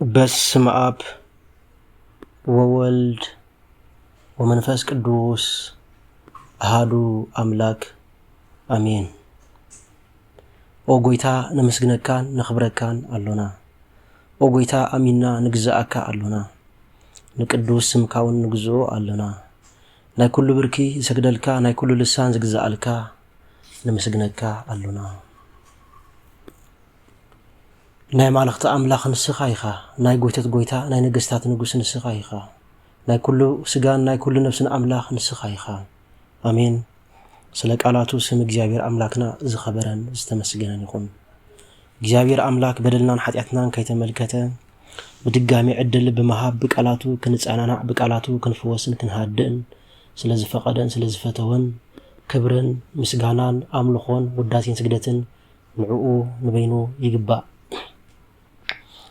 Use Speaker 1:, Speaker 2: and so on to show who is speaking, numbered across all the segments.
Speaker 1: በስመ አብ ወወልድ ወመንፈስ ቅዱስ አሐዱ አምላክ አሜን። ኦ ጎይታ ነመስግነካን ነኽብረካን አሎና። ኦ ጎይታ አሚና ንግዛእካ አሎና። ንቅዱስ ስምካውን ንግዞ አሎና። ናይ ኩሉ ብርኪ ዝሰግደልካ ናይ ኩሉ ልሳን ዝግዛእልካ ነመስግነካ አሎና። ናይ ማለኽቲ አምላኽ ንስኻ ኢኻ። ናይ ጎይተት ጎይታ ናይ ነገስታት ንጉስ ንስኻ ኢኻ። ናይ ኩሉ ስጋን ናይ ኩሉ ነፍስን አምላኽ ንስኻ ኢኻ። አሜን። ስለ ቃላቱ ስም እግዚአብሔር አምላክና ዝኸበረን ዝተመስገነን ይኹን። እግዚአብሔር አምላክ በደልናን ኃጢአትናን ከይተመልከተ በድጋሚ ዕድል በመሃብ በቃላቱ ክንጻናና በቃላቱ ክንፈወስን ክንሃድን ስለዝፈቀደን ስለዝፈተወን ክብርን ምስጋናን አምልኾን ውዳሴን ስግደትን ንዕኡ ንበይኑ ይግባእ።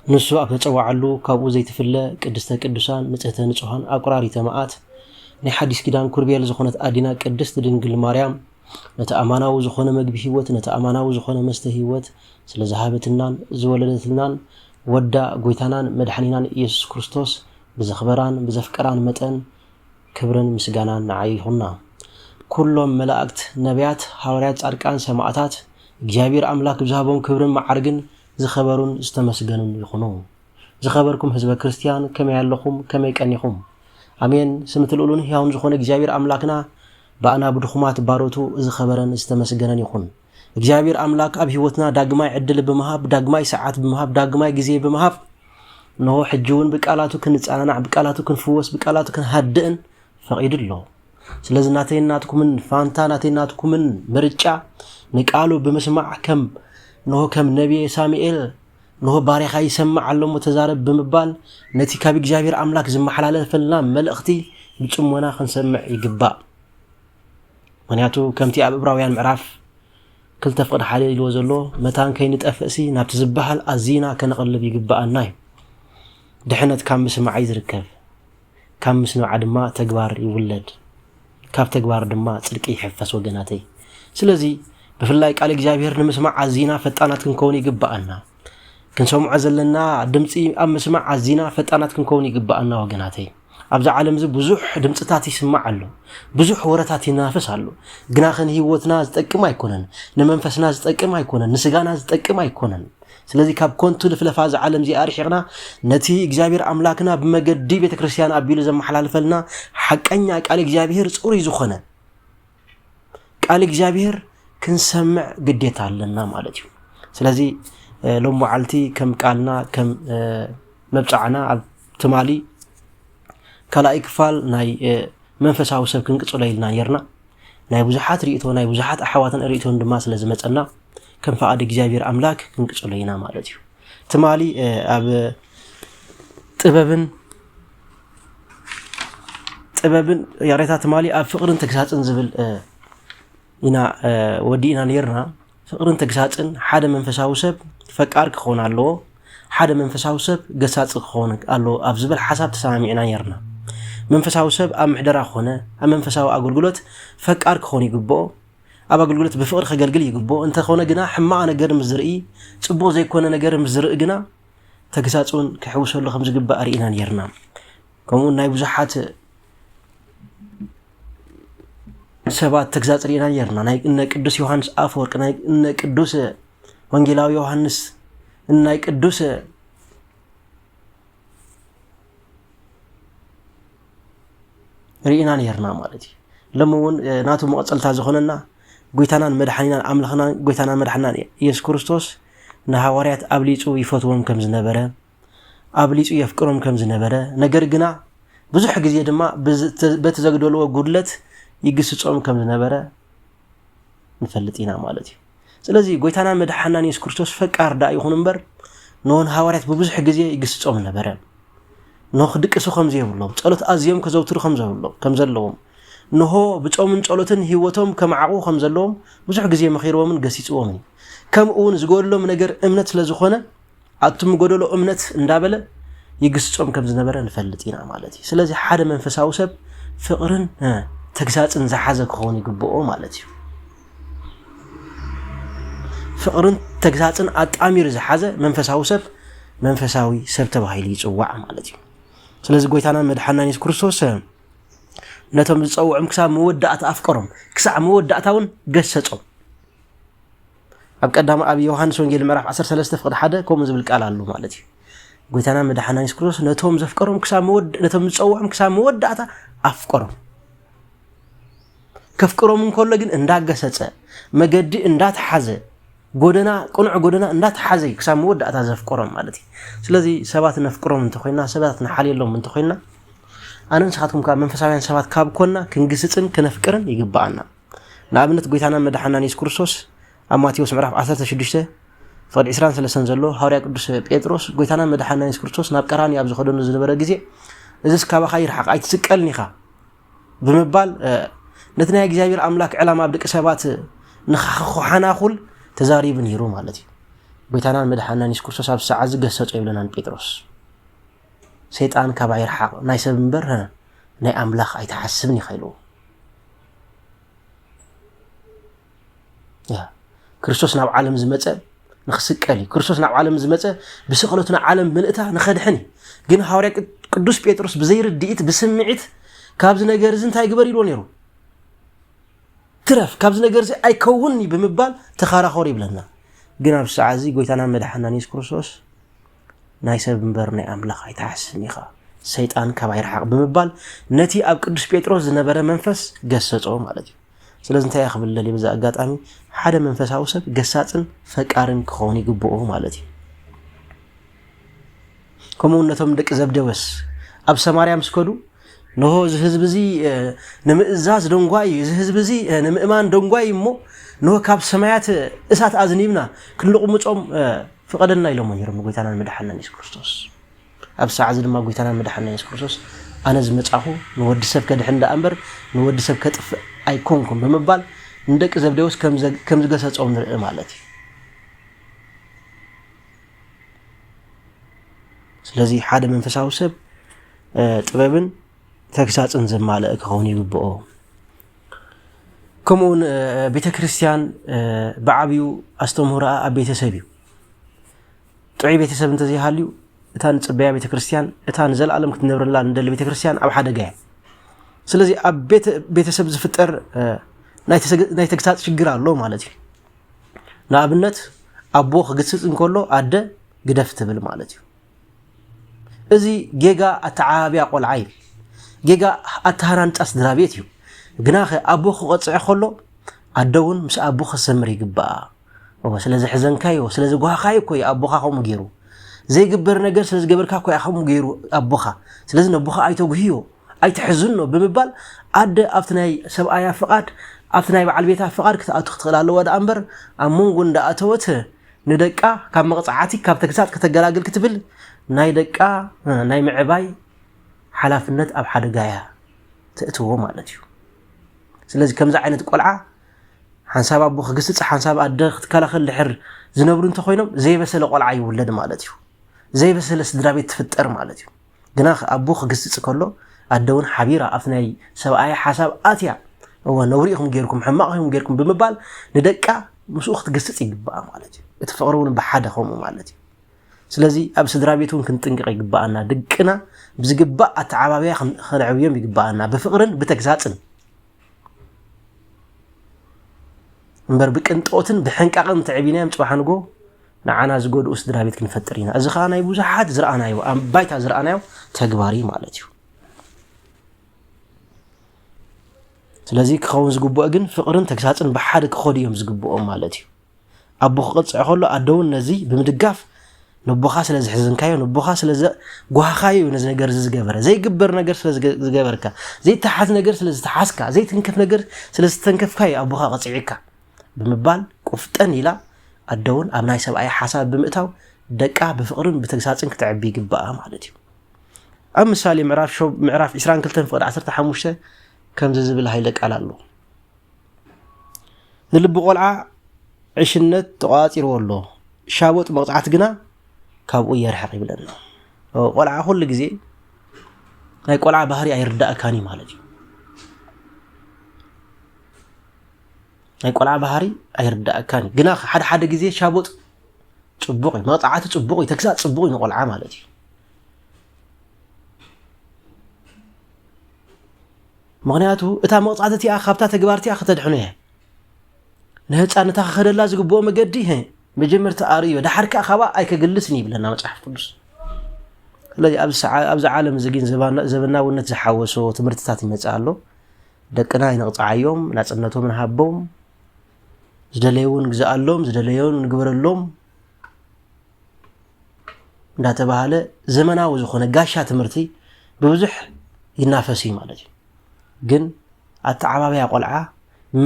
Speaker 1: ንሱ ኣብ ተጸዋዓሉ ካብኡ ዘይትፍለ ቅድስተ ቅዱሳን ንጽህተ ንጹሃን አቁራሪተ መዓት ናይ ሓዲስ ኪዳን ኩርቤል ዝኾነት አዲና ቅድስት ድንግል ማርያም ነቲ አማናዊ ዝኾነ መግቢ ህይወት ነቲ አማናዊ ዝኾነ መስተ ህይወት ስለ ዝሃበትናን ዝወለደትናን ወዳ ጎይታናን መድኃኒናን ኢየሱስ ክርስቶስ ብዘኽበራን ብዘፍቀራን መጠን ክብርን ምስጋናን ንዓይ ይኹና። ኩሎም መላእክት ነቢያት ሐዋርያት ጻድቃን ሰማዕታት እግዚአብሔር አምላክ ብዝሃቦም ክብርን ማዕርግን ዝኸበሩን ዝተመስገኑን ይኹኑ። ዝኸበርኩም ህዝበ ክርስቲያን ከመይ ኣለኹም ከመይ ቀኒኹም? አሜን። ስምትልኡሉን ሕያውን ዝኾነ እግዚአብሔር አምላክና በአና ብድኹማት ባሮቱ ዝኸበረን ዝተመስገነን ይኹን። እግዚአብሔር አምላክ ኣብ ህይወትና ዳግማይ ዕድል በመሃብ ዳግማይ ሰዓት በመሃብ ዳግማይ ጊዜ በመሃብ ነሆ ሕጂውን በቃላቱ ክንጻናናዕ በቃላቱ ክንፍወስ በቃላቱ ክንሃድእን ፈቂዱሎ። ስለዚህ ናተይናትኩምን ፋንታ ናተይናትኩምን ምርጫ ንቃሉ በመስማዕ ከም ነሆ ከም ነቢይ ሳሙኤል ነሆ ባሪኻ ይሰማዕ አሎሞ ተዛረብ ብምባል ነቲ ካብ እግዚአብሔር አምላክ ዝመሓላለፈልና መልእኽቲ ብጽሞና ክንሰምዕ ይግባእ። ምክንያቱ ከምቲ ኣብ ዕብራውያን ምዕራፍ 2:1 ኢልዎ ዘሎ መታን ከይንጠፍእሲ ናብቲ ዝበሃል ኣዚና ከነቐልብ ይግባአና እዩ። ድሕነት ካብ ምስማዕ ዝርከብ ካብ ምስማዕ ድማ ተግባር ይውለድ ካብ ተግባር ድማ ጽድቂ ይሕፈስ ወገናተይ። ስለዚህ بفلاي قال እግዚአብሔር ንምስማዕ አዚና ፈጣናት ክንከውን ይግባአና። ክንሰምዖ ዘለና ድምጺ ኣብ ምስማዕ አዚና ፈጣናት ክንከውን ይግባአና ወገናተይ። ኣብዛ ዓለም ዝ ብዙሕ ድምጽታት ይስማዕ ኣሎ ብዙሕ ወረታት ይናፈስ ኣሎ ግና ኸን ህይወትና ዝጠቅም ኣይኮነን ንመንፈስና ዝጠቅም ኣይኮነን ንስጋና ዝጠቅም ኣይኮነን። ስለዚህ ካብ ኮንቱ ልፍለፋ ዛ ዓለም ዚ ኣሪሕና ነቲ እግዚአብሔር አምላክና ብመገዲ ቤተክርስቲያን አቢሉ ዘመሓላልፈልና ሐቀኛ ቃል እግዚአብሔር ጽሩይ ዝኾነ ቃል እግዚአብሔር ክንሰምዕ ግዴታ አለና ማለት እዩ። ስለዚህ ሎም ዓልቲ ከም ቃልና ከም መብጻዕና ኣብ ትማሊ ካልኣይ ክፋል ናይ መንፈሳዊ ሰብ ክንቅጽሎ ኢልና ነርና ናይ ብዙሓት ርእቶ ናይ ብዙሓት ኣሕዋትን ርእቶን ድማ ስለ ዝመጸና ከም ፈቃድ እግዚአብሔር አምላክ ክንቅጽሎ ኢና ማለት እዩ። ትማሊ ኣብ ጥበብን ያሬታ ትማሊ ኣብ ፍቅርን ተግሳጽን ዝብል ኢና ወዲና ነርና። ፍቅርን ተግሳጽን ሓደ መንፈሳዊ ሰብ ፈቃር ክኾን ኣለዎ ሓደ መንፈሳዊ ሰብ ገሳጽ ክኾን ኣለዎ ኣብ ዝብል ሓሳብ ተሰማሚዕና ነርና። መንፈሳዊ ሰብ ኣብ ምሕደራ ኾነ ኣብ መንፈሳዊ አገልግሎት ፈቃር ክኾን ይግብኦ ኣብ አገልግሎት ብፍቅር ከገልግል ይግብኦ እንተኾነ ግና ሕማቕ ነገር ምዝርኢ ጽቡቕ ዘይኮነ ነገር ምዝርኢ ግና ተግሳጹን ክሕውሰሉ ከም ዝግባእ ርኢና ነርና። ከምኡ ናይ ብዙሓት ሰባት ተግዛጽ ርኢና ነርና። ናይ እነ ቅዱስ ዮሐንስ አፈወርቅ ናይ እነ ቅዱስ ወንጌላዊ ዮሐንስ ናይ ቅዱስ ርኢና ነርና ማለት እዩ። ለምውን ናቱ መቀጸልታ ዝኾነና ጎይታናን መድኃኒናን አምላኽናን ጎይታናን መድኃኒናን ኢየሱስ ክርስቶስ ንሐዋርያት አብሊጹ ይፈትዎም ከም ዝነበረ አብሊጹ የፍቅሮም ከም ዝነበረ ነገር ግና ብዙሕ ጊዜ ድማ በተዘግደልዎ ጉድለት ይግስጾም ከም ዝነበረ ንፈልጥና ማለት እዩ። ስለዚህ ጎይታናን መድኃኒናን ኢየሱስ ክርስቶስ ፈቃር ዳ ይኹን እምበር ነውን ሐዋርያት በብዙሕ ጊዜ ይግስጾም ነበረ። ነኽ ድቅሱ ከም ዘይብሎም ጸሎት ኣዝዮም ከዘውትሩ ከም ዘለዎም ነሆ ብጾምን ጸሎትን ህይወቶም ከመዓቁ ከም ዘለዎም ብዙሕ ጊዜ መኺርዎምን ገሲጽዎምን ከምኡውን ዝጎደሎም ነገር እምነት ስለ ዝኾነ ኣቱም ጎደሎ እምነት እንዳበለ ይግስጾም ከም ዝነበረ ንፈልጥና ማለት እዩ። ስለዚህ ሓደ መንፈሳዊ ሰብ ፍቅርን ተግሳጽን ዝሓዘ ክኾን ይግብኦ ማለት እዩ። ፍቅርን ተግሳጽን ኣጣሚር ዝሓዘ መንፈሳዊ ሰብ መንፈሳዊ ሰብ ተባሂሉ ይጽዋዕ ማለት እዩ ስለዚ ጎይታና መድሓና ኢየሱስ ክርስቶስ ነቶም ዝጸውዑም ክሳብ መወዳእታ ኣፍቀሮም ክሳብ መወዳእታውን ገሰጾም ኣብ ቀዳማ ኣብ ዮሐንስ ወንጌል ምዕራፍ 13 ፍቅድ 1 ከምኡ ዝብል ቃል ኣሎ ማለት እዩ ጎይታና መድሓና ኢየሱስ ክርስቶስ ነቶም ዘፍቀሮም ክሳብ ነቶም ዝጸውዑም ክሳብ መወዳእታ ኣፍቀሮም ከፍቅሮም እንከሎ ግን እንዳገሰጸ መገዲ እንዳተሓዘ ጎደና ቁንዕ ጎደና እንዳተሓዘ ክሳብ መወዳእታ ዘፍቀሮም ማለት እዩ ስለዚ ሰባት ነፍቅሮም እንተኾይና ሰባት ንሓልየሎም እንተኾይና ኣነ ንስኻትኩም ካብ መንፈሳውያን ሰባት ካብ ኮና ክንግስጽን ክነፍቅርን ይግባአና ንኣብነት ጎይታና መድሓና ኢየሱስ ክርስቶስ ኣብ ማቴዎስ ምዕራፍ 16 ፍቅድ 23 ዘሎ ሐዋርያ ቅዱስ ጴጥሮስ ጎይታና መድሓና ኢየሱስ ክርስቶስ ናብ ቀራንዮ ኣብ ዝኸደሉ ዝነበረ ግዜ እዚስ ካባኻ ይርሓቕ ኣይትስቀልኒ ኢኻ ብምባል ነቲ ናይ እግዚአብሔር ኣምላክ ዕላማ ኣብ ደቂ ሰባት ንኻኽሓናኹል ተዛሪቡ ነይሩ ማለት እዩ ጎይታና መድሓና ኢየሱስ ክርስቶስ ኣብ ሰዓት ዝገሰጾ ይብለና ጴጥሮስ ሰይጣን ካባ ይርሓቕ ናይ ሰብ እምበር ናይ ኣምላኽ ኣይተሓስብን ይኸይሉ ክርስቶስ ናብ ዓለም ዝመጸ ንኽስቀል ክርስቶስ ናብ ዓለም ዝመጸ ብስቕለቱና ዓለም ምልእታ ንኸድሕን ግን ሐዋርያ ቅዱስ ጴጥሮስ ብዘይርድኢት ብስምዒት ካብዚ ነገር እዚ እንታይ ግበር ኢሉ ነይሩ ትረፍ ካብዚ ነገር እዚ ኣይከውንኒ ብምባል ተኻራኸሩ ይብለና ግን ኣብ ሰዓት እዚ ጎይታና መድሓና ኢየሱስ ክርስቶስ ናይ ሰብ እምበር ናይ ኣምላኽ ኣይተሓስብን ኢኻ ሰይጣን ካባ ይርሓቕ ብምባል ነቲ ኣብ ቅዱስ ጴጥሮስ ዝነበረ መንፈስ ገሰጾ ማለት እዩ ስለዚ እንታይ ያኽብል ለሊ በዛ ኣጋጣሚ ሓደ መንፈሳዊ ሰብ ገሳጽን ፈቃርን ክኸውን ይግብኦ ማለት እዩ ከምኡ ነቶም ደቂ ዘብደወስ ኣብ ሰማርያ ምስ ከዱ ነሆ እዚ ህዝቢ እዚ ንምእዛዝ ደንጓይ እዚ ህዝቢ እዚ ንምእማን ደንጓይ እሞ ነሆ ካብ ሰማያት እሳት ኣዝኒብና ክንልቕምጾም ፍቀደና ኢሎም ነይሮም ጎይታና መድሓና ኢየሱስ ክርስቶስ ኣብ ሰዓት እዚ ድማ ጎይታና መድሓና ኢየሱስ ክርስቶስ ኣነ ዝመጻኹ ንወዲ ሰብ ከድሕን እምበር ንወዲ ሰብ ከጥፍእ ኣይኮንኩም ብምባል እንደቂ ዘብደውስ ከም ዝገሰጾም ንርኢ ማለት እዩ ስለዚ ሓደ መንፈሳዊ ሰብ ጥበብን ተግሳጽን ዘማልእ ክኸውን ይግብኦ ከምኡውን ቤተክርስትያን ብዓብዩ ኣስተምህሮኣ ኣብ ቤተሰብ እዩ ጥዑይ ቤተሰብ እንተዘይሃልዩ እታ ንጽበያ ቤተክርስትያን እታ ንዘለኣለም ክትነብረላ እንደሊ ቤተክርስትያን ኣብ ሓደጋ እያ ስለዚ ኣብ ቤተሰብ ዝፍጠር ናይ ተግሳጽ ችግር ኣሎ ማለት እዩ ንኣብነት ኣቦ ክግስጽ እንከሎ ኣደ ግደፍ ትብል ማለት እዩ እዚ ጌጋ ኣተዓባብያ ቆልዓ እዩ ጌጋ ኣተሃናንጻ ስድራ ቤት እዩ ግናኸ ኣቦ ክቆጽዕ ከሎ ኣደ እውን ምስ ኣቦ ክሰምር ይግባኣ ስለዚ ሕዘንካዮ ስለዚ ጓኻዮ እኮ ኣቦኻ ከምኡ ገይሩ ዘይግበር ነገር ስለዚ ገበርካ እኮ ከምኡ ገይሩ ኣቦኻ ስለዚ ነቦኻ ኣይተጉህዮ ኣይትሕዝኖ ብምባል ኣደ ኣብቲ ናይ ሰብኣያ ፍቓድ ኣብቲ ናይ በዓል ቤታ ፍቓድ ክትኣቱ ክትኽእል ኣለዋ ዳ እምበር ኣብ መንጎ እንዳኣተወት ንደቃ ካብ መቕጻዓቲ ካብ ተግሳጽ ከተገላግል ክትብል ናይ ደቃ ናይ ምዕባይ ሓላፍነት ኣብ ሓደጋ እያ ትእትዎ ማለት እዩ ስለዚ ከምዚ ዓይነት ቆልዓ ሓንሳብ ኣቦ ክግስጽ ሓንሳብ ኣደ ክትከላኸል ድሕር ዝነብሩ እንተኾይኖም ዘይበሰለ ቆልዓ ይውለድ ማለት እዩ ዘይበሰለ ስድራ ቤት ትፍጠር ማለት እዩ ግና ኣቦ ክግስጽ ከሎ ኣደ እውን ሓቢራ ኣብቲ ናይ ሰብኣያ ሓሳብ ኣትያ ነውሪኢኹም ጌርኩም ሕማቕኹም ጌርኩም ብምባል ንደቃ ምስኡ ክትገስጽ ይግባኣ ማለት እዩ እቲ ፍቕሪ እውን ብሓደ ከምኡ ማለት እዩ ስለዚ ኣብ ስድራ ቤት እውን ክንጥንቅቕ ይግባኣና ድቅና ብዝግባእ ኣተዓባብያ ክንዕብዮም ይግባኣና ብፍቕርን ብተግሳጽን እምበር ብቅንጦትን ብሕንቃቕን ተዕቢናዮም ጽባሕንጎ ንዓና ዝጎድኡ ስድራ ቤት ክንፈጥር ኢና እዚ ከዓ ናይ ብዙሓት ዝረኣናዮ ኣብ ባይታ ዝረኣናዮ ተግባሪ ማለት እዩ ስለዚ ክኸውን ዝግብኦ ግን ፍቕርን ተግሳጽን ብሓደ ክኸዱ እዮም ዝግብኦም ማለት እዩ ኣቦ ክቕፅዕ ከሎ ኣደ እውን ነዚ ብምድጋፍ ነቦኻ ስለ ዝሕዝንካዮ ነቦኻ ስለ ጓኻዮ ነዚ ነገር ዝገበረ ዘይግበር ነገር ስለ ዝገበርካ ዘይተሓዝ ነገር ስለ ዝተሓዝካ ዘይትንከፍ ነገር ስለ ዝተንከፍካዮ ኣቦኻ ቀፅዒካ ብምባል ቁፍጠን ኢላ ኣደ እውን ኣብ ናይ ሰብኣይ ሓሳብ ብምእታው ደቃ ብፍቕርን ብተግሳጽን ክትዕቢ ይግባኣ ማለት እዩ ኣብ ምሳሌ ምዕራፍ 22 ፍቅዲ 15 ከምዚ ዝብል ሃይለ ቃል ኣሎ ንልቢ ቆልዓ ዕሽነት ተቋፂርዎ ኣሎ ሻቦጥ መቕጻዕት ግና ካብኡ የርሕቕ ይብለና ቆልዓ ኩሉ ግዜ ናይ ቆልዓ ባህሪ ኣይርዳእካኒ ማለት እዩ ናይ ቆልዓ ባህሪ ኣይርዳእካኒ ግና ሓደ ግዜ ሻቦጥ ጽبوقي مقطعات ጽبوقي تكسات ጽبوقي نقلعه مالتي مغنياتو اتا مقطعتي اخابتا تغبارتي اختدحنو يه نهፃنتا خدلا زغبو مگدي هي مجمرت اريو دحرك اخبا اي كجلسني بلنا مصحف قدس لذي ابز عالم زغين زبناونت زحاوسو تمرتታት يمصالو دقنا ينقصعيوم ناصنتو من حبوم زدليون غزالوم زدليون نغبرلوم እንዳተባለ ዘመናው ዝኾነ ጋሻ ትምርቲ በብዙሕ ይናፈሲ ማለት ግን አተዓባቢያ ቆልዓ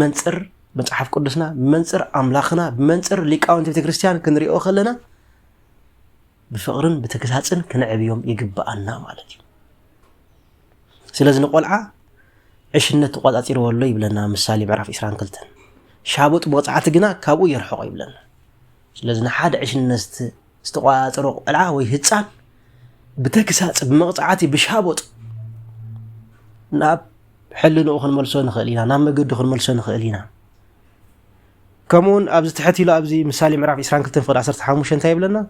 Speaker 1: መንጽር መጽሐፍ ቅዱስና መንጽር አምላኽና መንጽር ሊቃውንት ቤተክርስቲያን ክንሪኦ ከለና بفقرن بتكساصن كنعبيوم يغبانا مالتي ስለዚህ ቆልዓ ዕሽነት ቆጣጽሮ ወሎ ይብለና ምሳሌ ምዕራፍ 22 ሻቦጥ ቦጻዓት ግና ካብኡ ይርሕቆ ይብለና ስለዚህ ሓደ ዕሽነት استقواطرو قلعه وي هصان بتكساص بمقطعات بشابوط ناب حلنو خن ملسو نخلينا نام مگد خن ملسو نخلينا كمون ابز تحتي لا ابزي مثالي معرف 22 فد 15 انت يبلنا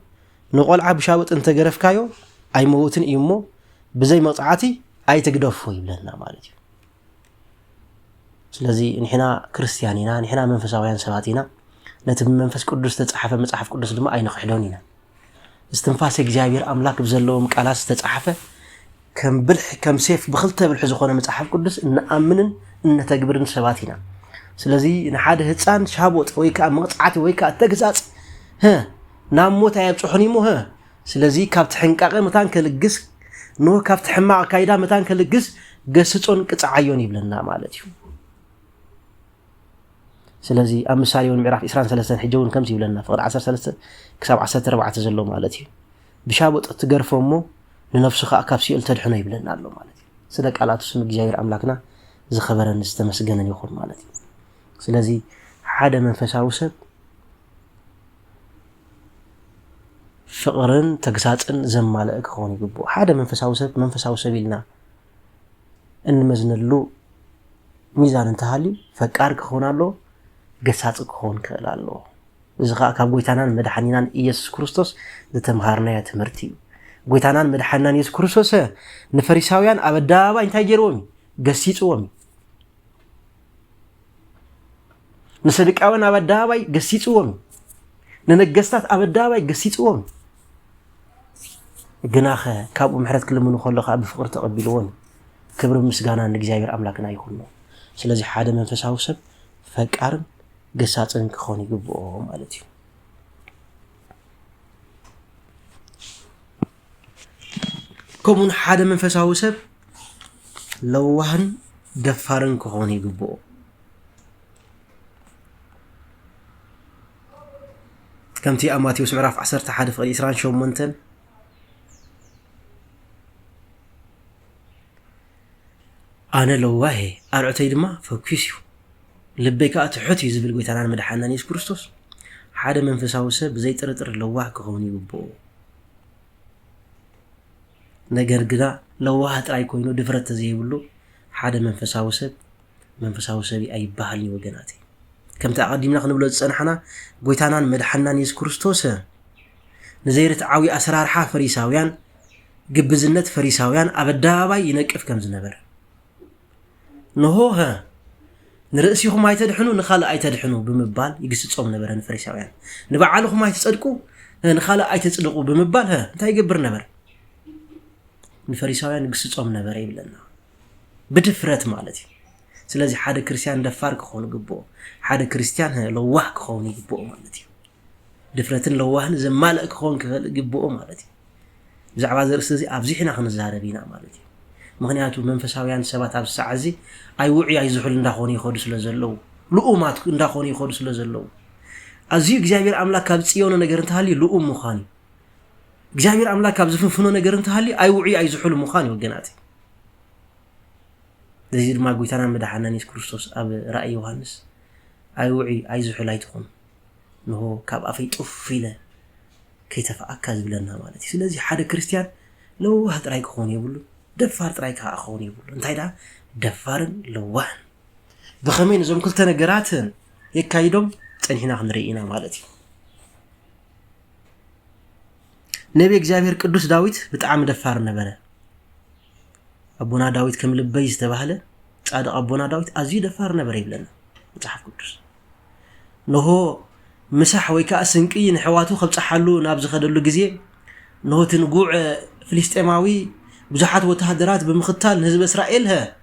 Speaker 1: نقلعه بشابوط انت غرفكايو اي موتن ايمو بزي مقطعاتي اي تقدفو يبلنا مالتي ስለዚህ ንሕና ክርስቲያኒና ንሕና መንፈሳውያን ሰባቲና ነቲ መንፈስ ቅዱስ ተጻሐፈ መጽሐፍ ቅዱስ ድማ አይንኽሕዶን ኢና استنفاس እግዚአብሔር አምላክ በዘለውም ቃላት ተጻሐፈ ከም ብልሕ ከም ሴፍ በخلተ ብልሕ ዝኾነ መጽሐፍ ቅዱስ እንአምንን እንተግብርን ሰባቲና ስለዚህ ንሓደ ህፃን ሻቦጥ ወይ ካ መቅጻዓት ወይ ካ ተግዛጽ ናሞት ያብጽሑኒሞ ስለዚህ ካብ ተሕንቃቀ መታን ከልግስ ኖ ካብ ተሕማቅ ካይዳ መታን ከልግስ ገስጾን ቅጽዓዮን ይብለና ማለት እዩ ስለዚህ አምሳሌውን ምዕራፍ 23 ሕጀውን ከምዚ ይብለና ፍቅር 13 ክሳብ 14 ዘሎ ማለት እዩ ብሻቦጥ ትገርፎሞ ንነፍስኻ ካብ ሲእል ተድሕኖ ይብለና ኣሎ ማለት እዩ ስለ ቃላቱ ስም እግዚአብሔር አምላክና ዝኸበረን ዝተመስገነን ይኹን ማለት እዩ ስለዚህ ሓደ መንፈሳዊ ሰብ ፍቅርን ተግሳጽን ዘማልእ ክኾን ይግባእ ሓደ መንፈሳዊ ሰብ ኢልና እንመዝነሉ ሚዛን እንተሃሊ ፈቃር ክኾን ኣሎ ገሳጽ ክኾን ከላሎ ዝኻ ካብ ጎይታናን መድኃኒናን ኢየሱስ ክርስቶስ ዝተምሃርናያ ትምህርቲ ጎይታናን መድኃኒናን ኢየሱስ ክርስቶስ ንፈሪሳውያን አበዳባ እንታይ ጀርዎም ገሲጽዎም ንሰድቃውን አበዳባ ገሲጽዎም ንነገስታት አበዳባ ገሲጽዎም ግናኸ ካብኡ ምሕረት ክልምኑ ከለኻ ብፍቅር ተቀቢልዎም ክብር ምስጋና ንእግዚአብሔር አምላክና ይኹን ስለዚህ ሓደ መንፈሳዊ ሰብ ፈቃርን ገሳጽን ክኾን ይግባኦ ማለት እዩ ከምኡን ሓደ መንፈሳዊ ሰብ ለዋህን ደፋርን ክኾን ይግባኦ ከምቲ ኣብ ማቴዎስ ምዕራፍ 11 ፍቅዲ 28 ኣነ ለዋሄ ኣርዕተይ ድማ ፈኩስ እዩ ልበይካ ትሑት እዩ ዝብል ጎይታናን መድኃኒናን ኢየሱስ ክርስቶስ ሓደ መንፈሳዊ ሰብ ብዘይ ጥርጥር ለዋህ ክኸውን ይግባኦ ነገር ግና ለዋህ ጥራይ ኮይኑ ድፍረት ዘይብሉ ሓደ መንፈሳዊ ሰብ ኣይባሃልን ወገናት ከምቲ ኣቀዲምና ክንብሎ ዝጸንሐና ጎይታናን መድኃኒናን ኢየሱስ ክርስቶስ ንዘይርትዓዊ ኣሰራርሓ ፈሪሳውያን ግብዝነት ፈሪሳውያን አበዳባይ ይነቅፍ ከም ዝነበረ ነሆ ንርእሲኹም ኣይተድሕኑ ንኻልእ ኣይተድሕኑ ብምባል ይግስጾም ነበረ ንፈሪሳውያን ንበዓልኹም ኣይተጸድቁ ንኻልእ ኣይተጽድቁ ብምባል እንታይ ይገብር ነበር ንፈሪሳውያን ይግስጾም ነበረ ይብለና ብድፍረት ማለት እዩ ስለዚህ ሓደ ክርስቲያን ደፋር ክኾን ይግባኦ ሓደ ክርስቲያን ለዋህ ክኾን ይግባኦ ማለት እዩ ድፍረትን ለዋህን ዘማልእ ክኾን ይግባኦ ማለት እዩ ብዛዕባ ዘርእስቲ እዚ ኣብዚሕና ክንዛረብ ኢና ማለት እዩ ምክንያቱ መንፈሳውያን ሰባት ኣብ ሰዓዚ ኣይውዒ ኣይዝሑል እንዳኾነ ይኸዱ ስለዘለው ልኡማት እንዳኾነ ይኸዱ ስለዘለው ኣዝዩ እግዚአብሔር አምላክ ካብ ጽዮነ ነገር እንተሃሊ ልኡም ምዃን እግዚአብሔር አምላክ ካብ ዝፍንፍኖ ነገር እንተሃሊ ኣይውዒ ኣይዝሑል ምዃን ወገናት እዚ ድማ ጎይታናን መድኃኒናን ኢየሱስ ክርስቶስ ኣብ ራእይ ዮሐንስ ኣይውዒ ኣይዝሑል ኣይትኹን ንሆ ካብ ኣፈይ ጡፍ ኢለ ከይተፈኣካ ዝብለና ማለት እዩ ስለዚህ ሓደ ክርስቲያን ለዋህ ጥራይ ክኾን የብሉ ደፋር ጥራይ ክኾን የብሉ እንታይ ዳ ደፋርን ለዋህን ብኸመይ ነዞም ክልተ ነገራት የካይዶም ጸኒሕና ክንሪኢና ማለት እዩ نبي እግዚአብሔር ቅዱስ ዳዊት በጣም ደፋር ነበረ አቡና ዳዊት ከምልበይ ዝተባህለ ጻድቅ አቡና ዳዊት አዝዩ ደፋር ነበር ይብለና መጽሐፍ ቅዱስ ነሆ مسح ويكا سنقي نحواتو خبصحلو نابز خدلو غزي نهو تنقوع فلسطيماوي بزحات وتهدرات بمختال حزب اسرائيل ها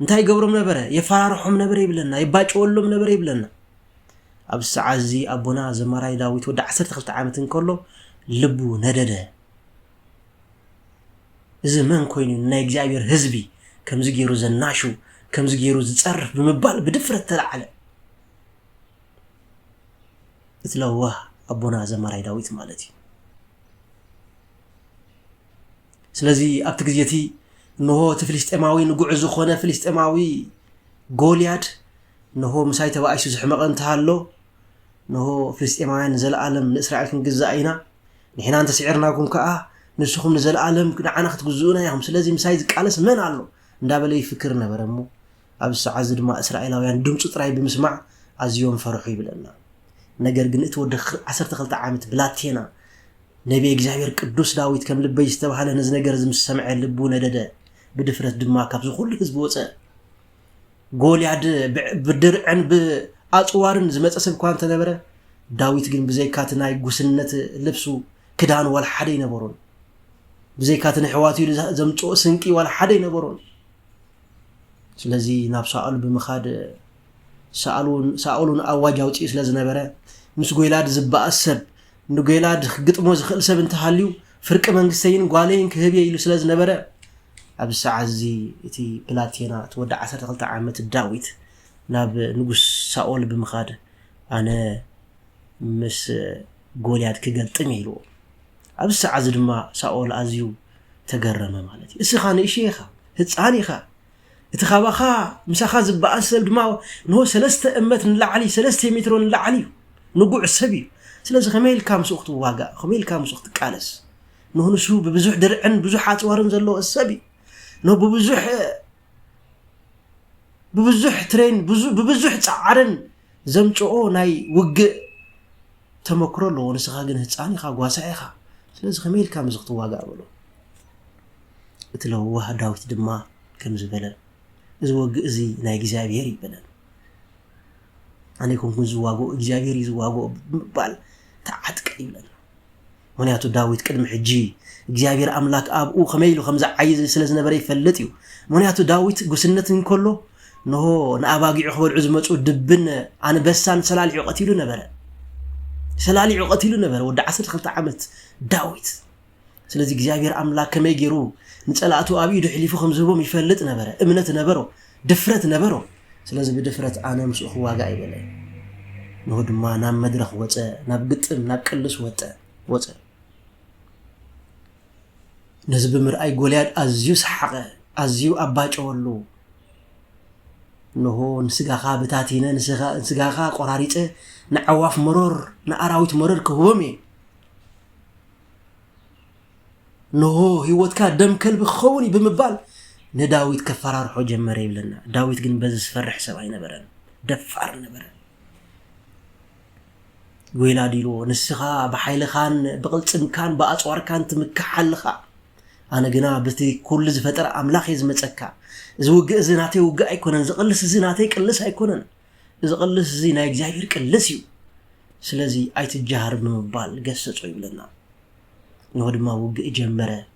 Speaker 1: انتي يغبرم نبره يفرارحم نبر يبلنا يباچولم نبر يبلنا اب سعازي ابونا زمراي داويت ود 12 عامت انكلو لبو ندده زمان كوين ناي እግዚአብሔር ህዝቢ ከምዚ ገይሩ ዘናሹ ከምዚ ገይሩ ዝጸርፍ በመባል በድፍረት ተላዓለ እትለዋህ አቡና ዘመራይ ዳዊት ማለት ነው ስለዚህ ኣብቲ ግዜቲ ነሆ ፍልስጤማዊ ንጉዕ ዝኾነ ፍልስጤማዊ ጎልያድ ነሆ ምሳይ ተባይሱ ዝሕመቀ እንተሃሎ ነሆ ፍልስጤማውያን ዘለዓለም ንእስራኤል ክንግዛኢና ንሕና እንተ ሲዕርናኩም ከኣ ንስኹም ንዘለዓለም ንዓና ክትግዝኡና ኢኹም ስለዚህ ምሳይ ዝቃለስ መን ኣሎ እንዳበለ ይፍክር ነበረሞ ኣብ ሰዓዝ ድማ እስራኤላውያን ድምፁ ጥራይ ብምስማዕ ኣዝዮም ፈርሑ ይብለና ነገር ግን እትወደ 12 ዓመት ብላቴና ነቢ እግዚአብሔር ቅዱስ ዳዊት ከም ልበይ ዝተባሃለ ነዝ ነገር ዝምሰምዕ ልቡ ነደደ ብድፍረት ድማ ካብ ዝኹሉ ህዝብ ወፀ ጎልያድ ብድርዕን ብኣጽዋርን ዝመጸሰብ ኳን ተነበረ ዳዊት ግን ብዘይካት ናይ ጉስነት ልብሱ ክዳን ወላ ሓደ ይነበሮን ብዘይካት ንሕዋቱ ዘምጾ ስንቂ ወላ ሓደ ይነበሮን ስለዚህ ናብ ሳኦል ብምኻድ ሳኦልን ኣዋጅ ኣውጪ ስለ ዝነበረ ምስ ጎይላድ ዝባእሰብ ንጎይላድ ግጥሞ ዝኽእል ሰብ እንተሃልዩ ፍርቂ መንግስተይን ጓለይን ክህብ ኢሉ ስለ ዝነበረ ኣብ ሰዓዚ እቲ ፕላቲና ተወደ 12 ዓመት ዳዊት ናብ ንጉስ ሳኦል ብምኻድ ኣነ ምስ ጎልያድ ክገልጥም ኢሉ ኣብ ሰዓዚ ድማ ሳኦል ኣዝዩ ተገረመ ማለት እዩ እስኻ ንእሽኻ ህፃን ኢኻ እቲ ኻባኻ ምሳኻ ዝባእሰብ ድማ ነሆ 3 እመት ንላዕሊ 3 ሜትሮ ንላዕሊ ንጉዕ ሰብ እዩ ስለዚ ከመይልካ ምስኡኽት ዋጋ ከመይልካ ምስኡኽት ቃለስ ነሆ ንሱ ብብዙሕ ድርዕን ብዙሕ ኣጽዋርን ዘለዎ ሰብ እዩ ነሆ ብብዙሕ ትሬን ብብዙሕ ጻዕርን ዘምጽኦ ናይ ውግእ ተመክሮ ኣለዎ ንስኻ ግን ህፃን ኢኻ ጓሳ ኢኻ ስለዚ ከመይልካ ምስኡኽት ዋጋ ብሎ እቲ ለዋህ ዳዊት ድማ ከም ዝበለ እዚ ወግእ እዚ ናይ እግዚአብሔር ይበላል أنا يكون زواجو إجابير زواجو بال تعتق يبلنا ونياتو داويد كلم حجي إجابير أملاك أب أو خميلو خمسة عايز سلسلة بري فلتيو ونياتو داويد جسنة كله نهو نأباقي عقول عزمة ودبن أنا بسان سلالي عقتيلو نبرة سلالي عقتيلو نبرة ودع 10 عامت داويد سلسلة إجابير أملاك كم يجرو نسألاتو أبي يدحلي فو خمسة بوم يفلت نبرة إمنة نبرو دفرت نبرو ስለዚህ በድፍረት አነ ምስኡ ዋጋ አይበላይ ነው ድማ ናብ መድረኽ ወፀ ናብ ግጥም ናብ ቅልስ ወፀ ነዝብ ምርአይ ጎልያድ ኣዝዩ ሰሓቀ ኣዝዩ ኣባጨወሉ ነው ንስጋኻ በታቲነ ንስጋኻ ቆራሪፀ ንዓዋፍ መሮር ንኣራዊት መሮር ክህቦም ነው ህይወትካ ደም ከልብ ኸውን ብምባል نداويت كفرار حجة مريب لنا داويت جن بزس فرح سبعي نبرن دفار نبرن ويلادي له نسخة بحيل خان بقلت كان بأصور كان تمكحل خا أنا جنا بتي كل زفترة أملاخ يزمتسكا زوج زناتي وجا يكونن زقلس زناتي كلس هيكونن زقلس زينا يجزاير كلسيو سلازي أيت الجهر بمبال قصة عيب لنا نود ما وجا يجمره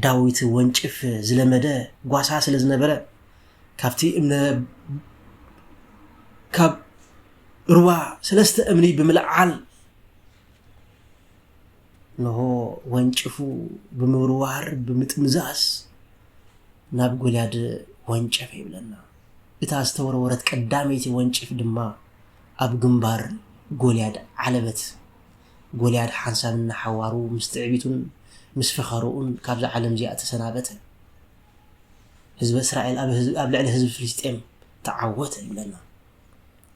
Speaker 1: ዳዊት ወንጭፍ ዝለመደ ጓሳ ስለዝነበረ ካብቲ ካብ ሩዋ ሰለስተ እምኒ ብምልዓል ነው ወንጭፉ ብምሩዋር ብምጥምዛስ ናብ ጎልያድ ወንጭፍ ይብለና እታ ዝተወረወረት ቀዳመይቲ ወንጭፍ ድማ ኣብ ግንባር ጎልያድ ዓለበት ጎልያድ ሓንሳብና ሓዋሩ ምስትዕቢቱን مسفخرون كابز عالم زيادة سنابته حزب إسرائيل أبلع حزب فلسطين تعوته لنا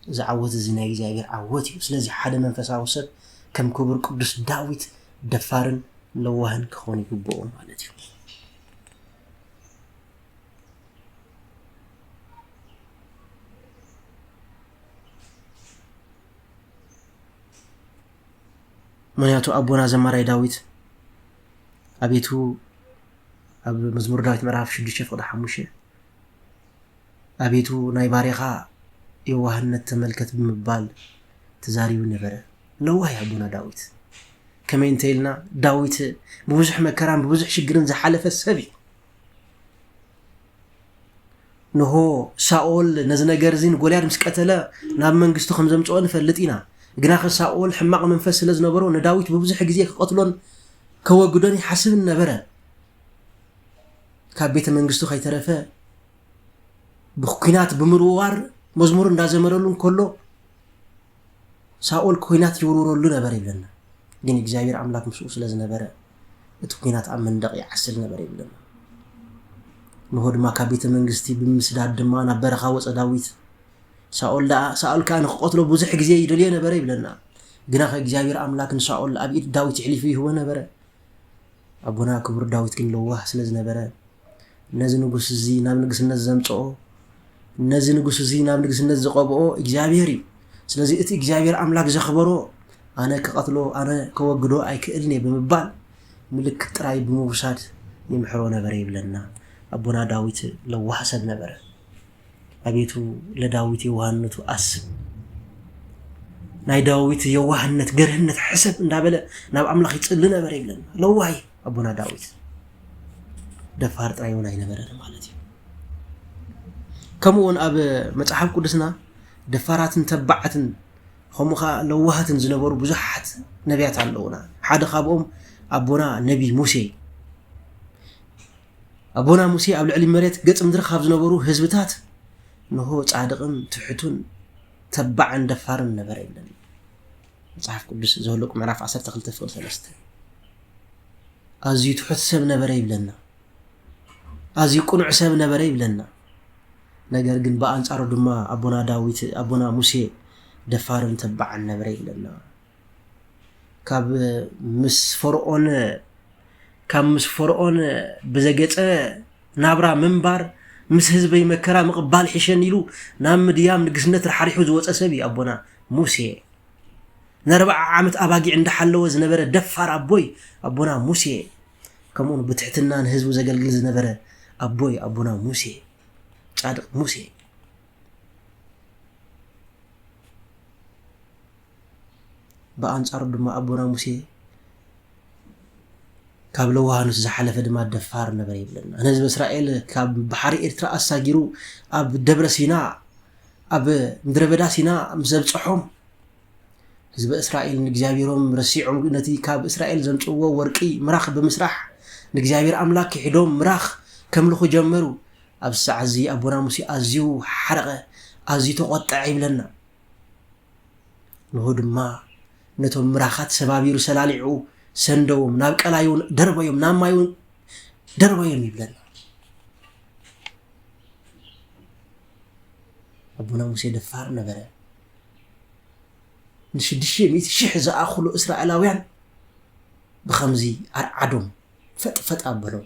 Speaker 1: إذا عوت الزناي زي عوتي وسلازي حدا منفسه وسط كم كبر قدس داويت دفارن لوهن كخوني ببوم مالتي منياتو أبونا زمراي داويت أبيتو أب مزمور داويت مراف 6:5 أبيتو ناي باريخا يوهنت تملكت بمبال تزاريو نبره لو هي أبونا داويت كما ينتيلنا داويت بوزح مكران بوزح شجرن زحلف السبي نهو ساول نزنا جرزين قوليار مسكتلا ناب منجستو خمزة متوان فلتينا جناخ ساول حماق منفس لزنبرو نداويت بوزح جزيك قتلون كوا قداني حسب النبره كابيت منجستو خي ترفه بخوينات بمروار مزمور اندازمرلون كله ساول كوينات يورورلو نبر يبلنا ግን እግዚአብሔር አምላክ ምስኡ ስለዝነበረ እቲ ኩናት ኣብ መንደቕ ይዓስል ነበር ይብለና ንሆድማ ካብ ቤተ መንግስቲ ብምስዳድ ድማ ናብ በረኻ ወፀ ዳዊት ሳኦል ካን ክቆትሎ ብዙሕ ግዜ ይደልየ ነበር ይብለና ግና ከእግዚአብሔር አምላክ ንሳኦል ኣብ ኢድ ዳዊት ይሕሊፉ ይህቦ ነበር አቡና ክቡር ዳዊት ግን ለዋህ ስለዝነበረ ነዚ ንጉስ እዚ ናብ ንግስነት ዘምጽኦ ነዚ ንጉስ እዚ ናብ ንግስነት ዘቀብኦ እግዚአብሔር እዩ ስለዚ እቲ እግዚአብሔር አምላክ ዘኽበሮ أنا كقتلو أنا كوجدو أي كإلني بمبال ملك تراي بموساد يمحرونا بريب لنا أبونا داويت لو حسد نبره أبيتو لداويت يوهنتو أس ناي داويت يوهنت جرهنت حسب نابله ناب أملاخ يتصلنا بريب لنا لو واي أبونا داويت دفارت رايونا ينبره مالتي كمون أب متحف قدسنا دفارات تبعت همخا لوهاتن زنبرو بزحت نبيات علونا حد خابهم أبونا نبي موسى أبونا موسى قبل علم مريت قط مدر خاب زنبرو حزبتات نهو صادقن تحتون تبعن دفارن نبر يبلن مصحف قدس زولق معرف 12:3 أزي تحت سب نبر يبلنا أزي قنع سب نبر يبلنا ነገር ግን በአንጻሩ ድማ አቡና ዳዊት አቡና ሙሴ دفارن تبع النبري لنا كاب مس فرعون بزجت نابرا منبر مس حزبي مكرا مقبال حشن يلو نام ديام نقسنت الحريح وزوت أسبي أبونا موسى نربع عامت أباقي عند حلوز نبرة دفار أبوي أبونا موسى كمون بتحتنا نهزو زقل جلز نبرة أبوي أبونا موسى صادق موسى بأنصار دما أبونا موسى كاب لوهانس زحلف دما دفار نبر يبلنا حزب إسرائيل كاب بحر إرترا أساجرو أب دبر سيناء أب مدر بدا سيناء مزبصحهم حزب إسرائيل نجزابيرهم رسيعهم نتي كاب إسرائيل زمصوا ورقي مراخ بمسرح نجزابير أملاك يحدهم مراخ كملخو جمرو أب سعزي أبونا موسى أزيو حرقه أزي تقطع يبلنا نهود ما نتو مراخات سبابيرو سلالعو سندوم ناب قلايون دربيوم نامايون دربيوم يبلنا أبونا موسى دفار نبره نشدشي ميت شح زاخلو اسرائيلاويان بخمزي ارعدهم فت ابلو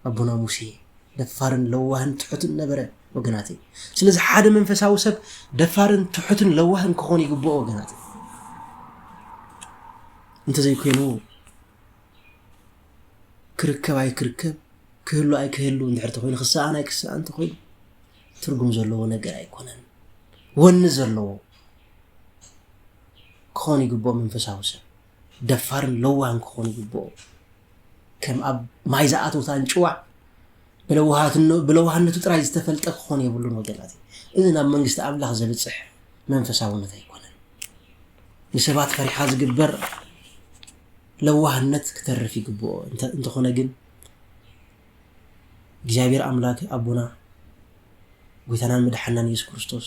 Speaker 1: أبونا موسى دفارن لوهن تحتن نبره وغناتي سلازي حدا منفساو سب دفارن تحتن لوهن كون يغبو وغناتي انت زي كينو كركب اي كركب كهلو اي كهلو ندحرت خوين خصانا اي كسا انت خوين ترغم زلو ነገር አይኮነን ወን ዘሎ كون يغبو منفساو سب دفارن لوهن كون يغبو كم اب مايزاتو تانچوا بلوهانتو ጥራይ ዝተፈልጠ ክኾን የብሉን ወገናት እዝና መንግስት አምላኽ ዘብጽሕ መንፈሳውነት አይኮነን ንሰባት ፈሪሓ ዝግበር ለዋህነት ከተረፍ ይግብኦ እንተኾነ ግን እግዚአብሔር አምላክ አቡና ጎይታናን መድኃኒታችን ኢየሱስ ክርስቶስ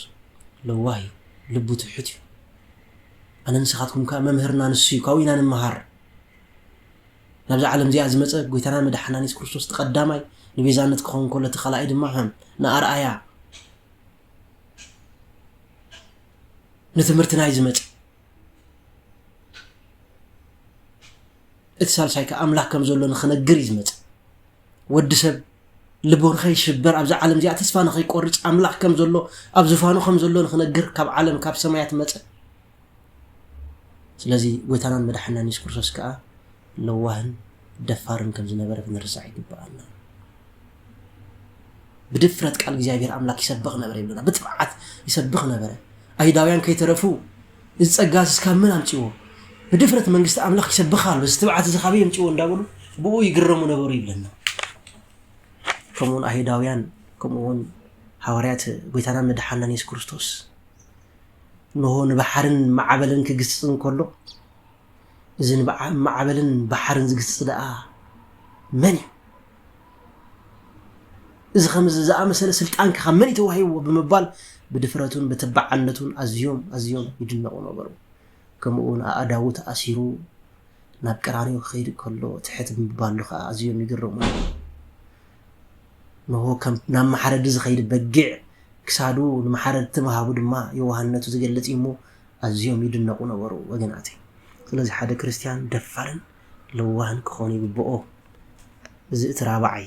Speaker 1: ለዋህ ልቡ ትሑት ኣነንስኻትኩም ካ መምህርና ንሱ ካዊና ንመሃር ናብዛ ዓለም እዚኣ ዝመፀ ጎይታናን መድኃኒታችን ኢየሱስ ክርስቶስ ተቀዳማይ نبيزانت كون كل تخلائد معهم نأرأيا نتمرتنا يزمت اتصال شايك أملاك كم زولون خنقر يزمت ودسب لبون خي شبر أبزع عالم زي أتسفان خي قرج أملاك كم زولو أبزفانو خم زولون خنقر كاب عالم كاب سمايات مت لذي ويتانان مدحنا نشكر سوسكا لواهن دفارن كم زنبرة بنرسع يقبعنا بدفرت قال እግዚአብሔር አምላክ ይሰብኽ ነበር ይብለና በትብዓት ይሰብኽ ነበር አይዳውያን ከይተረፉ እጸጋስ እስከምን አምጪው بدفرت መንግስት አምላክ ይሰብኻል በስትብዓት ዝኻቢ አምጪው እንዳብሉ ብኡ ይግረሙ ነበሩ ይብለና ከመሆን አይዳውያን ከመሆን ሐዋርያት ጎይታና መድኃኒታችን ኢየሱስ ክርስቶስ نهون بحرن معبلن كجسن كله إذن معبلن بحرن زجسن مني إذا خمس إذا أمثل سلطان كخمني توهي وبمبال بدفرتون بتبعنتون أزيوم يدنا ونبرو كمون أداوت أسيرو نبكراني وخير كله تحت بمبال لخا أزيوم يقرون نهو كم نام حرد زخير بجع كسادو المحرد تمهابو دما يوهانتو زغلت يمو ازيوم يدنقو نبرو وغناتي ስለዚህ ሓደ ክርስቲያን ደፋርን ለዋህን ከሆነ ይብኦ እዚ እትራባዓይ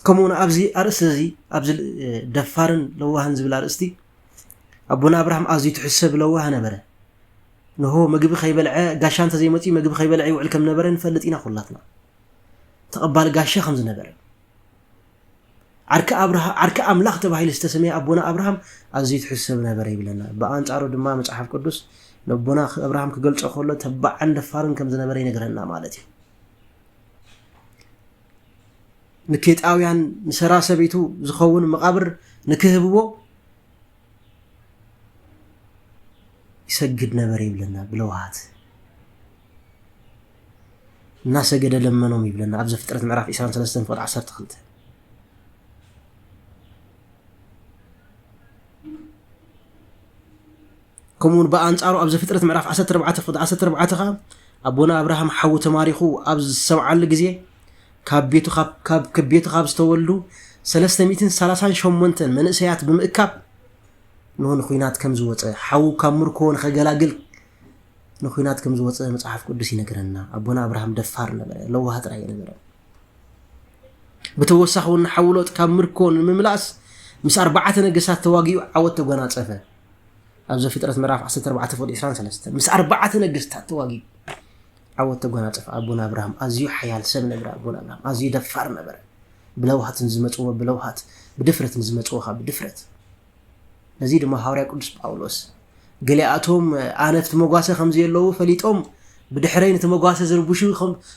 Speaker 1: كمون أبزي أرسزي أبزل دفارن لوهن زبل أرستي أبونا إبراهيم أزي تحسب لوهن بره نهو مجيب خيبل قاشان تزيمتي مجيب خيبل عي وعلكم نبرن فلتينا خلاتنا تقبل قاشة خمس نبرن عرك أملاخ تبعي لستسمي أبونا إبراهيم أزي تحسب نبره بلنا بأنت أرد ما متعحف قدس نبونا إبراهيم كقولش أخوله تبع عند دفارن كم زنبرين نقرنا مالتي نكيت أويان نسراسة بيتو زخون مقابر نكهبو يسجد نبري بلنا بلوهات الناس قد لمنهم يبلنا عبز فترة معرف إسان 3 فوق 10 تخلت كمون بقى أنصارو عبز فترة معرف 10 فوق 10 خام أبونا إبراهيم حو تماريخو عبز 7 لجزية كبيتو خاب استولو 338 من اسيات بمئكاب نهون خوينات كم زوت حو كمركون خجلاجل نخوينات كم زوت مصحف قدسي نغرنا ابونا ابراهيم دفار نبر لو هات راي نبر بتوسخون حولوت كمركون مملاس مس 4 نغسات تواغيو عوت غناصفه ابز فطرت مراف 14 فوق 23 مس 4 نغسات تواغي عوت غناصف ابونا ابراهيم ازيو حيال سب نبر ابونا ابراهيم ازيو دفار نبر بلوهات نزمصو بلوهات بدفرت نزمصو خا بدفرت نزيد ما حوريا قدس باولوس غلياتهم انفت مغواسه خمز يلو فليطوم بدحرين تمغواسه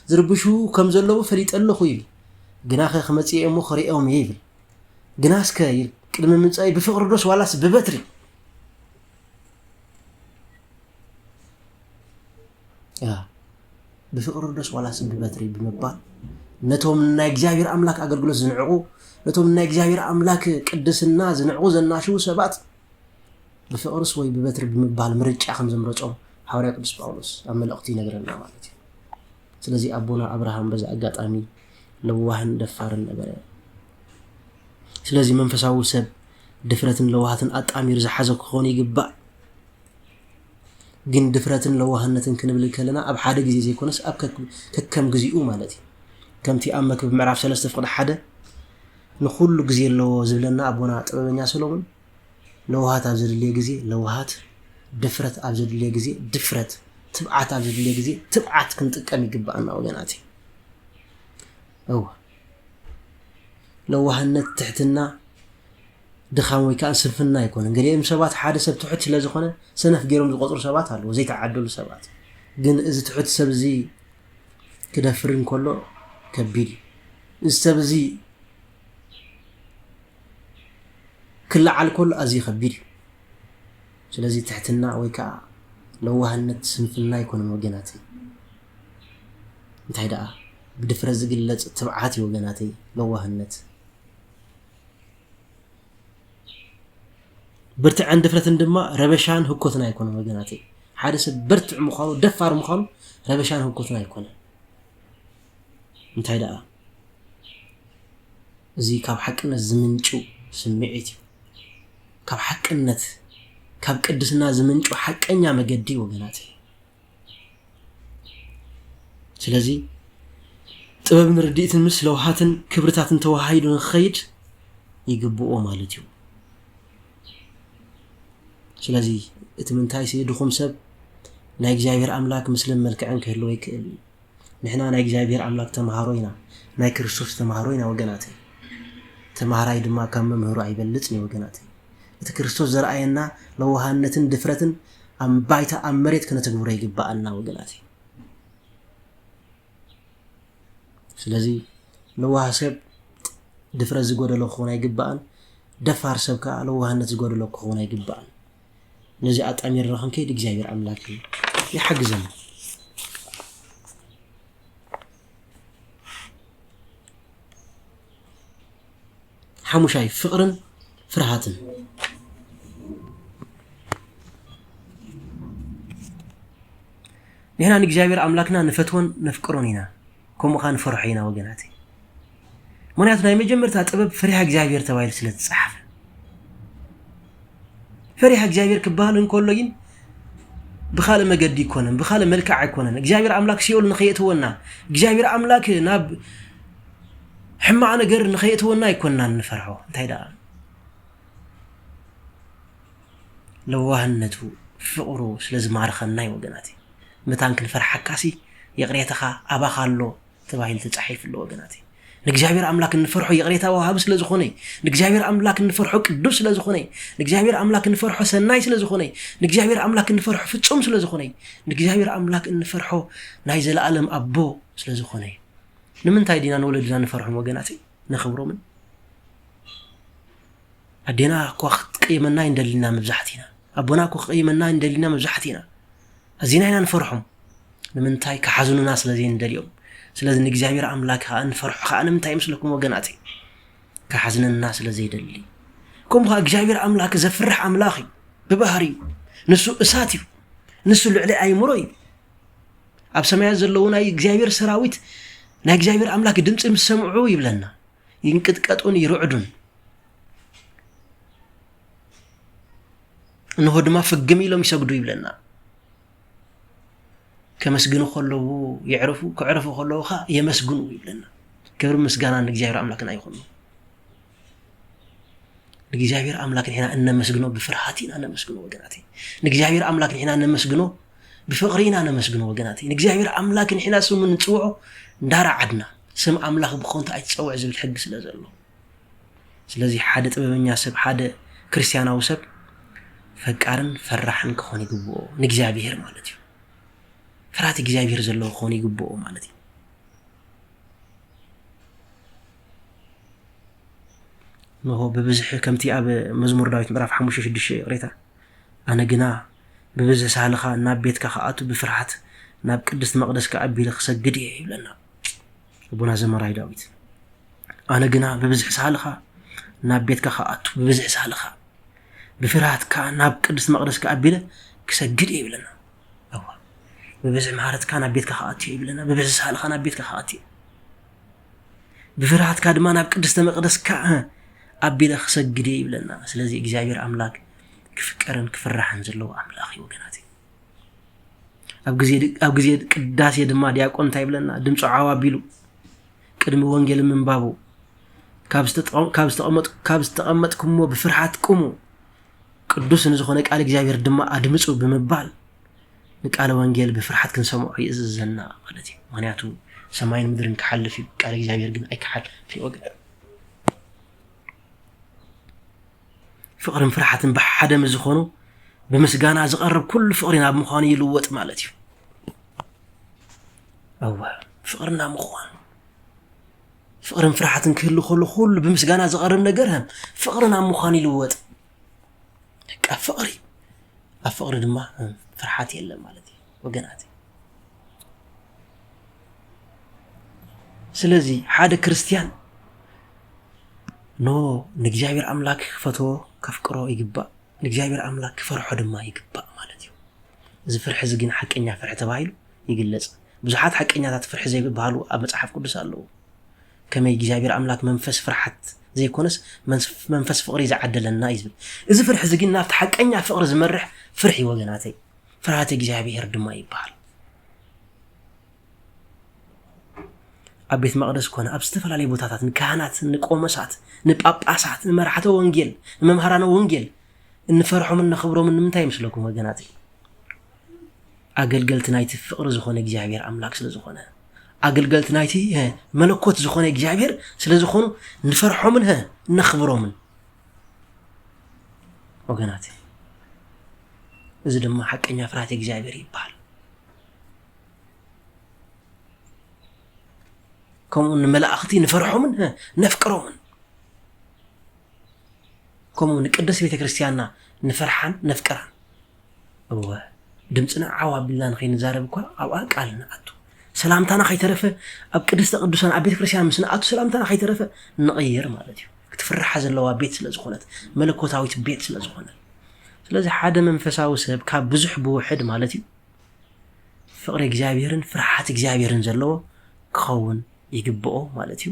Speaker 1: زربشو كم زلو فليط الله يل غناخ خمصي امو خريئهم يبل غناسك يل قدم منصاي بفقر دوس والاس ببتري يا بفقر دوس والاس ببتري بمبال نتوم نا እግዚአብሔር አምላክ አገልግሎት ዝንዕቁ ነቶም ና እግዚአብሔር አምላክ ቅድስና ዝንዕቁ ዘናሽው ሰባት በፍቅርስ ወይ በበትር በመባል ምርጫ ከም ዘምረጾም ሐዋርያ ቅዱስ ጳውሎስ አመለክቲ ነገርና ማለት ነው። ስለዚህ አቡና አብርሃም በዛ አጋጣሚ ለዋህን ደፋርን ነበር። ስለዚህ መንፈሳዊ ሰብ ድፍረትን ለዋህትን አጣሚር ዝሓዘ ከሆነ ይግባእ ግን ድፍረትን ለዋህነትን ክንብል ከለና ኣብ ሓደ ግዜ ዘይኮነስ ኣብ ከከም ግዜኡ ማለት ነው። ከምቲ አመክ በምዕራፍ 3 ፍቅድ ሓደ ንኹሉ ግዜ ለው ዝብለና አቡና ጥበበኛ ሰሎሞን ለውሃት አብዝልየ ግዜ ለውሃት ድፍረት አብዝልየ ግዜ ድፍረት ትብዓት አብዝልየ ግዜ ትብዓት ክንጥቀም ይግባአና ወገናቲ አው ለውሃነት ትሕትና ድኻም ወይ ከዓ ስንፍና ይኮን እንግዲህ ሰባት ሓደ ሰብ ትሑት ስለዝኾነ ሰነፍ ገይሮም ዝቆጥሩ ሰባት አሉ ዘይተዓደሉ ሰባት ግን እዚ ትሑት ሰብ እዚ ክደፍርን ከሎ كبير استبزي كل على كل ازي خبير ስለዚህ ትሕትና ወይ ከዓ ለዋህነት ስንፍና ይኮን ወገናቲ እንታይ ዳ ብድፍረት ዝግለጽ ትብዓት ወገናቲ ለዋህነት ብርትዕን ድፍረትን ድማ ረበሻን ህኮትና ይኮን ወገናቲ ሓደ ሰብ ብርትዕ ምዃኑ ደፋር ምዃኑ ረበሻን ህኮትና ይኮን እንታይ ዳ እዚ ካብ ሓቅነት ዝምንጩ ስምዒት ካብ ሓቅነት ካብ ቅድስና ዝምንጩ ሓቀኛ መገዲ ወገናት ስለዚህ ጥበብን ርድኢትን ምስ ለውሃትን ክብርታትን ተዋሃይዱ ንኸይድ ይግብኦ ማለት እዩ ስለዚህ እትምንታይ ሲድኹም ሰብ ናይ እግዚአብሔር አምላክ ምስለም መልክዕን ክህልዎ ይክእል ንሕና ናይ እግዚአብሔር አምላክ ተማሃሮ ኢና ናይ ክርስቶስ ተማሃሮ ኢና ወገናት ተማሃራይ ድማ ከም መምህሩ አይበልጽ ነው ወገናት እቲ ክርስቶስ ዘርአየና ለዋሃነትን ድፍረትን ባይታ መሬት ከነተግብሮ ይግባአልና ወገናት ስለዚህ ለዋህ ሰብ ድፍረት ዝጎደሎ ክኾን አይግባአን ደፋር ሰብካ ለዋህነት ዝጎደሎ ክኾን አይግባአን ነዚ አጣሚር ረኸን ከይድ እግዚአብሔር አምላክ ይحግዘን حموشاي فقرن فرحاتن نحن እግዚአብሔር አምላክና ንፈትወን ነፍቅሮኒና كم خان فرحينا وجناتي منات ناي مجمرتا ጥበብ فريح እግዚአብሔር ተባይል ስለተጻፈ فريح እግዚአብሔር ክባልን ኮሎይን بخاله مجدي يكونن بخاله ملكع يكونن እግዚአብሔር አምላክ ሲኦል ንخيتወና እግዚአብሔር አምላክ ናብ حما ነገር ንخيتወና ይኮንና ንፈርሖ እንታይዳ ለዋህነቱ ፍቅሩ ስለዝማርኸና ይወገናቲ متان كنفرح حكاسي يقريتها أباخالو تباهيل تتصحيف له وجناتي نجزابير أملاك نفرحو يقريتها وهابس لزخوني نجزابير أملاك نفرحو قدوس لزخوني نجزابير أملاك نفرحو سنايس لزخوني نجزابير أملاك نفرحو فتشوم لزخوني نجزابير أملاك نفرحو نايزل العالم أبو لزخوني نمن تايدينا نولدنا نفرحو وجناتي نخبرو من أدينا كوخت قيمنا يندلنا مبزحتنا أبونا كوخ قيمنا يندلنا مبزحتنا أزينانا نفرحهم لمن تاي كحزنوا ناس لذين دليوم سلازم نجزاير أملاك خان فرح خان متى يمسلكم وجناتي كحزن الناس لذي دلي كم ها جزاير أملاك زفرح أملاخي ببهري نسو أساتي نسو اللي أي مروي أبسمع زلونا يجزاير سراويت نجزاير أملاك دمت مسمعوا يبلنا ينكد كاتون يرعدون إنه هدما في الجميلهم يسجدوا يبلنا كمسجنوا خلوا يعرفوا كعرفوا خلوا خا يمسجنوا يبلنا كبر مسجنا نجزاير أملاكنا يخلوا نجزاير أملاكنا هنا أن مسجنوا بفرحاتنا أنا مسجنوا وجناتي نجزاير أملاكنا هنا أن مسجنوا بفقرنا أنا مسجنوا وجناتي نجزاير أملاكنا هنا سو من نسوعه دار عدنا سم أملاك بخونت أيتسوع زي الحق سلازله سلازي حادث بمن ياسب حادث كريستيانا وسب فكارن فرحن كخوني جبوا نجزاير مالتي فرات እግዚአብሔር ዘለው ኾን ይግበኦ ማለት ነው ነው በብዝሕ ከምቲ ኣብ መዝሙር ዳዊት ምዕራፍ 5:6 ሬታ ኣነ ግና በብዝሕ ሳልኻ ናብ ቤትካ ከኣቱ ብፍርሃት ናብ ቅድስት መቅደስ ከኣቢለ ክሰግድ ይብለና ቡና ዘመራይ ዳዊት ኣነ ግና በብዝሕ ሳልኻ ናብ ቤትካ ከኣቱ በብዝሕ ሳልኻ ብፍርሃት ናብ ቅድስት መቅደስ ከኣቢለ ክሰግድ ይብለና ببزع مهارت كان بيتك خاطي يبلنا ببزع سهل خان بيتك خاطي بفرحات كادمان بقدس مقدس كا ابي لك سجدي يبلنا سلازي እግዚአብሔር አምላክ كفكرن كفرحن زلو አምላክ ይወገናቲ ኣብ ግዜ ቅዳሴ ድማ ዲያቆን ታይብለና ድምጹ ዓዋቢሉ ቅድሚ ወንጌል ምንባቡ ካብስተቀመጥኩሞ በፍርሃት ቁሙ ቅዱስን ዝኾነ ቃል እግዚአብሔር ድማ አድምጹ በመባል نقال وانجيل بفرحات كنسمعو يززنا مالتي معناتو سماين مدرن كحلف قال እግዚአብሔር ግን አይከحل في وقت فقرن فرحاتن بحده مزخونو بمسغانا زقرب كل فقرنا بمخان يلوط مالتي او فقرنا مخان فقرن فرحاتن كل بمسغانا زقرب ነገርهم فقرنا مخان يلوط فقري افقر دما فرحات يلا مالتي وجناتي سلازي حدا كريستيان نو نجزاير أملاك فتو كفكرو يجبا نجزاير أملاك فرحو دما يجبا مالتي إذا فرح زجين حكينا فرح تبايلو يجلس بزحات حكينا ذات فرح زي ببالو أبصحف قدس الله كما يجزاير أملاك منفس فرحت زي كونس منفس فقري زعدل النايز إذا فرح زجين نافت حكينا فقر زمرح فرحي وجناتي فرات እግዚአብሔር ድማ ይባል አቤት መቅደስ ኮነ አብስተፈላለይ ቦታታት ንካህናት ንቆመሳት ንጳጳሳት ንመርሐተ ወንጌል ንመምሃራነ ወንጌል እንፈርሖም እንኽብሮም ንምንታይ ይመስለኩም ወገናት አገልገልት ናይቲ ፍቅር ዝኾነ እግዚአብሔር አምላክ ስለ ዝኾነ አገልገልት ናይቲ መለኮት ዝኾነ እግዚአብሔር ስለ ዝኾኑ እንፈርሖምን እንኽብሮምን ወገናት እዚ ድማ ሐቀኛ ፍርሃት እግዚአብሔር ይባል كمون ملائكتي نفرحهم نفكرهم كمون قدس بيت كريستياننا نفرحان نفكران هو دمصنا عوا بالله نخي نزارب كو او قالنا اتو سلامتنا خي ترفه اب قدس قدسان اب بيت كريستيان مسنا اتو سلامتنا خي ترفه نغير مالتي كتفرح زلوا بيت سلازخونت ملكوتاويت بيت سلازخونه ስለዚህ ሓደ መንፈሳዊ ሰብ ካብ ብዙሕ ብውሕድ ማለት እዩ ፍቅሪ እግዚአብሔርን ፍርሃት እግዚአብሔርን ዘለዎ ክኸውን ይግብኦ ማለት እዩ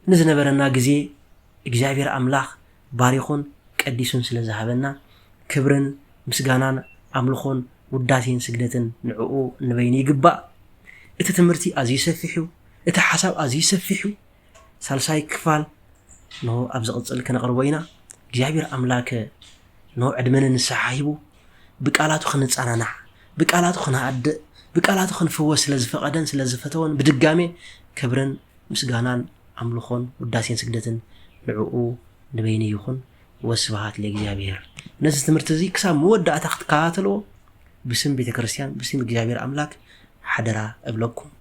Speaker 1: ንዝነበረና ግዜ እግዚአብሔር አምላኽ ባሪኹን ቀዲሱን ስለዝሃበና ክብርን ምስጋናን አምልኾን ውዳሴን ስግደትን ንዕኡ ንበይን ይግባእ እቲ ትምህርቲ ኣዝዩ ሰፊሑ እቲ ሓሳብ ኣዝዩ ሰፊሑ ሳልሳይ ክፋል ነው ኣብ ዝቕፅል ከነቕርቦ ኢና እግዚአብሔር አምላክ ነው ዕድመን ንስሓይቡ ብቃላቱ ክንጻናናዕ ብቃላቱ ክናዕድ بقالات خن فوس ስለዝፈቀደን ስለዝፈተውን በድጋሜ ክብርን ምስጋናን አምልኾን ውዳሴን ስግደትን ንዕኡ ንበይን ይኹን ወስብሃት ለእግዚአብሔር ነዚ ትምህርቲ እዚ ክሳብ መወዳእታ ክትከታተሎ ብስም ቤተ ክርስቲያን ብስም እግዚአብሔር አምላክ ሓደራ እብለኩም